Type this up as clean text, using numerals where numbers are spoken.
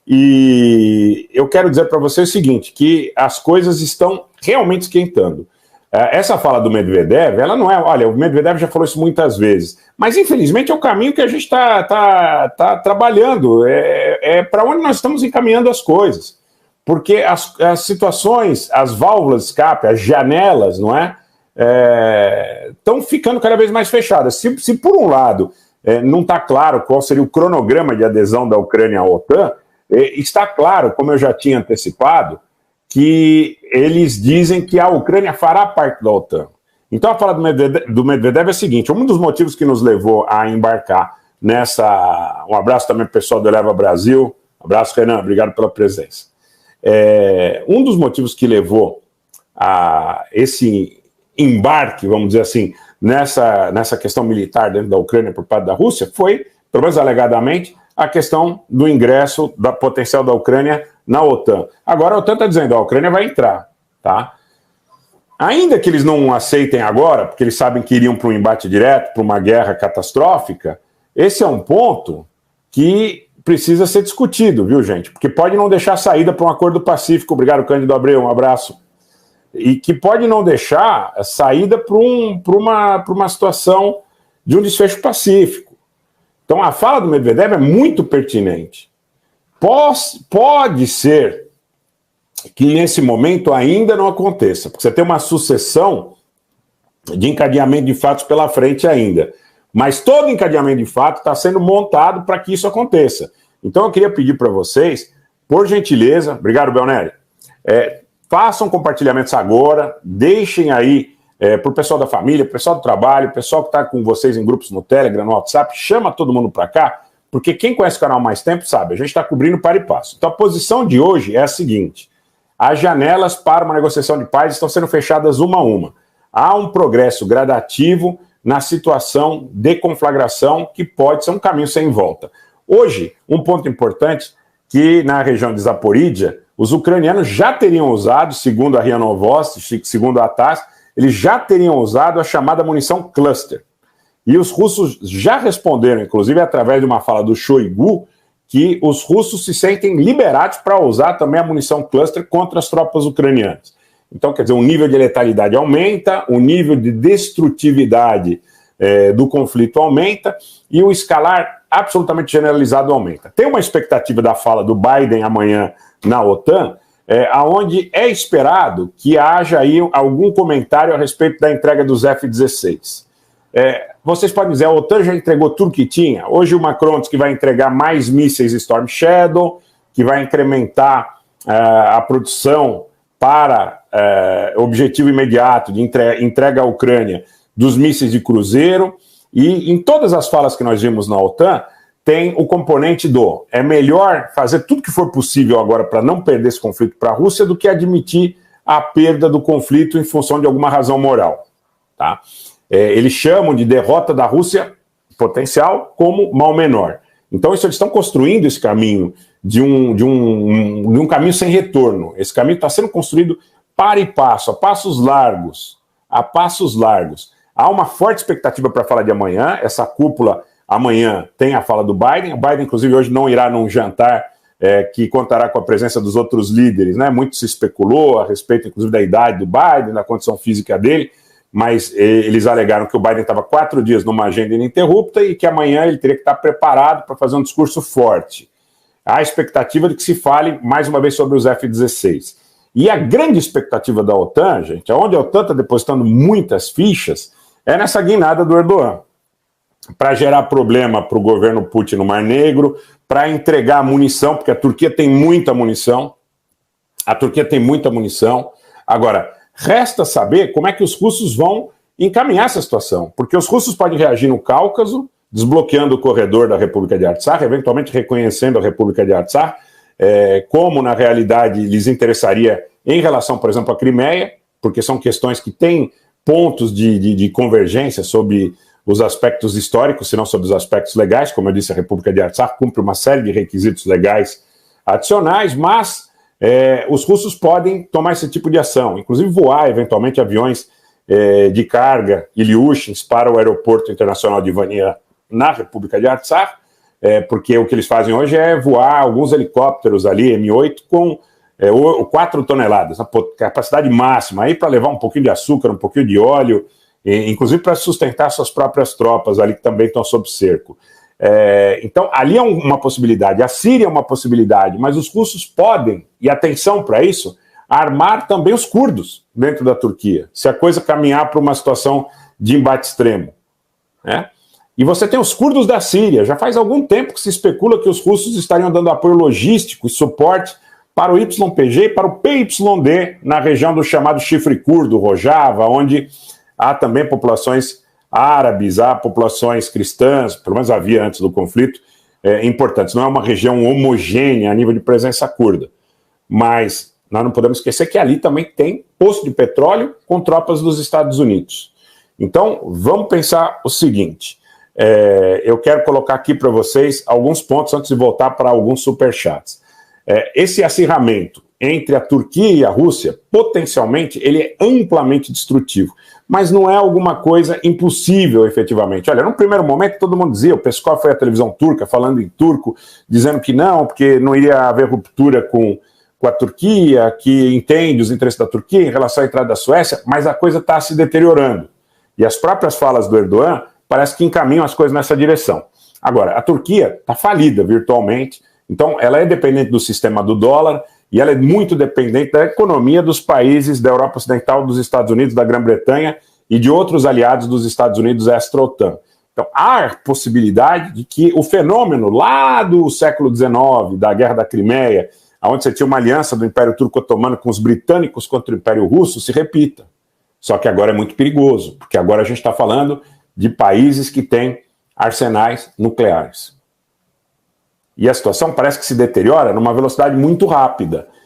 E eu quero dizer para você o seguinte, que as coisas estão realmente esquentando. Essa fala do Medvedev, ela não é... Olha, o Medvedev já falou isso muitas vezes, mas infelizmente é o caminho que a gente está trabalhando, para onde nós estamos encaminhando as coisas. Porque as situações, as válvulas de escape, as janelas, não é? Estão ficando cada vez mais fechadas. Se por um lado não está claro qual seria o cronograma de adesão da Ucrânia à OTAN, está claro, como eu já tinha antecipado, que eles dizem que a Ucrânia fará parte da OTAN. Então a fala do Medvedev é a seguinte: um dos motivos que nos levou a embarcar nessa... Um abraço também para o pessoal do Eleva Brasil. Abraço, Renan, obrigado pela presença. Um dos motivos que levou a esse embarque, vamos dizer assim, nessa questão militar dentro da Ucrânia por parte da Rússia foi, pelo menos alegadamente, a questão do ingresso potencial da Ucrânia na OTAN. Agora a OTAN está dizendo, a Ucrânia vai entrar, tá? Ainda que eles não aceitem agora, porque eles sabem que iriam para um embate direto, para uma guerra catastrófica, esse é um ponto que precisa ser discutido, viu, gente? Porque pode não deixar saída para um acordo pacífico. Obrigado, Cândido Abreu, um abraço. E que pode não deixar saída para uma situação de um desfecho pacífico. Então a fala do Medvedev é muito pertinente. Pode ser que nesse momento ainda não aconteça, porque você tem uma sucessão de encadeamento de fatos pela frente ainda. Mas todo encadeamento de fato está sendo montado para que isso aconteça. Então eu queria pedir para vocês, por gentileza, obrigado, Belnério, façam compartilhamentos agora, deixem aí para o pessoal da família, pessoal do trabalho, pessoal que está com vocês em grupos no Telegram, no WhatsApp, chama todo mundo para cá, porque quem conhece o canal há mais tempo sabe, a gente está cobrindo para e passo. Então a posição de hoje é a seguinte: as janelas para uma negociação de paz estão sendo fechadas uma a uma. Há um progresso gradativo na situação de conflagração que pode ser um caminho sem volta. Hoje, um ponto importante, que na região de Zaporídia, os ucranianos já teriam usado, segundo a RIA Novosti, segundo a TASS, eles já teriam usado a chamada munição cluster. E os russos já responderam, inclusive através de uma fala do Shoigu, que os russos se sentem liberados para usar também a munição cluster contra as tropas ucranianas. Então, quer dizer, o nível de letalidade aumenta, o nível de destrutividade do conflito aumenta e o escalar absolutamente generalizado aumenta. Tem uma expectativa da fala do Biden amanhã na OTAN, onde é esperado que haja aí algum comentário a respeito da entrega dos F-16. Vocês podem dizer, a OTAN já entregou tudo que tinha. Hoje o Macron diz que vai entregar mais mísseis Storm Shadow, que vai incrementar a produção para objetivo imediato de entrega à Ucrânia dos mísseis de cruzeiro. E em todas as falas que nós vimos na OTAN, tem o componente do é melhor fazer tudo que for possível agora para não perder esse conflito para a Rússia do que admitir a perda do conflito em função de alguma razão moral. Tá? Eles chamam de derrota da Rússia potencial como mal menor. Então eles estão construindo esse caminho de um caminho sem retorno. Esse caminho está sendo construído para e passo, a passos largos. A passos largos. Há uma forte expectativa para a fala de amanhã. Essa cúpula amanhã tem a fala do Biden. O Biden, inclusive, hoje não irá num jantar que contará com a presença dos outros líderes, né? Muito se especulou a respeito, inclusive, da idade do Biden, da condição física dele, mas eles alegaram que o Biden estava 4 dias numa agenda ininterrupta e que amanhã ele teria que estar preparado para fazer um discurso forte. Há a expectativa de que se fale mais uma vez sobre os F-16. E a grande expectativa da OTAN, gente, onde a OTAN está depositando muitas fichas, é nessa guinada do Erdogan, para gerar problema para o governo Putin no Mar Negro, para entregar munição, porque a Turquia tem muita munição. Agora, resta saber como é que os russos vão encaminhar essa situação, porque os russos podem reagir no Cáucaso, desbloqueando o corredor da República de Artsakh, eventualmente reconhecendo a República de Artsakh, como na realidade lhes interessaria em relação, por exemplo, à Crimeia, porque são questões que têm pontos de convergência sobre os aspectos históricos, se não sobre os aspectos legais. Como eu disse, a República de Artsakh cumpre uma série de requisitos legais adicionais, mas os russos podem tomar esse tipo de ação, inclusive voar eventualmente aviões de carga Ilyushins para o aeroporto internacional de Ivania na República de Artsakh, porque o que eles fazem hoje é voar alguns helicópteros ali, M8, com 4 toneladas, a capacidade máxima, aí para levar um pouquinho de açúcar, um pouquinho de óleo, inclusive para sustentar suas próprias tropas ali que também estão sob cerco. Então, ali é uma possibilidade, a Síria é uma possibilidade, mas os russos podem, e atenção para isso, armar também os curdos dentro da Turquia, se a coisa caminhar para uma situação de embate extremo, né? E você tem os curdos da Síria, já faz algum tempo que se especula que os russos estariam dando apoio logístico e suporte para o YPG e para o PYD, na região do chamado Chifre Curdo, Rojava, onde há também populações árabes, há populações cristãs, pelo menos havia antes do conflito, importantes. Não é uma região homogênea a nível de presença curda, mas nós não podemos esquecer que ali também tem poço de petróleo com tropas dos Estados Unidos. Então, vamos pensar o seguinte, eu quero colocar aqui para vocês alguns pontos antes de voltar para alguns superchats. Esse acirramento entre a Turquia e a Rússia, potencialmente, ele é amplamente destrutivo, mas não é alguma coisa impossível, efetivamente. Olha, no primeiro momento, todo mundo dizia, o Peskov foi à televisão turca, falando em turco, dizendo que não, porque não iria haver ruptura com a Turquia, que entende os interesses da Turquia em relação à entrada da Suécia, mas a coisa está se deteriorando. E as próprias falas do Erdogan parece que encaminham as coisas nessa direção. Agora, a Turquia está falida virtualmente, então ela é dependente do sistema do dólar e ela é muito dependente da economia dos países da Europa Ocidental, dos Estados Unidos, da Grã-Bretanha e de outros aliados dos Estados Unidos extra-OTAN. Então há possibilidade de que o fenômeno lá do século XIX, da Guerra da Crimeia, onde você tinha uma aliança do Império Turco-Otomano com os britânicos contra o Império Russo, se repita. Só que agora é muito perigoso, porque agora a gente está falando de países que têm arsenais nucleares. E a situação parece que se deteriora numa velocidade muito rápida.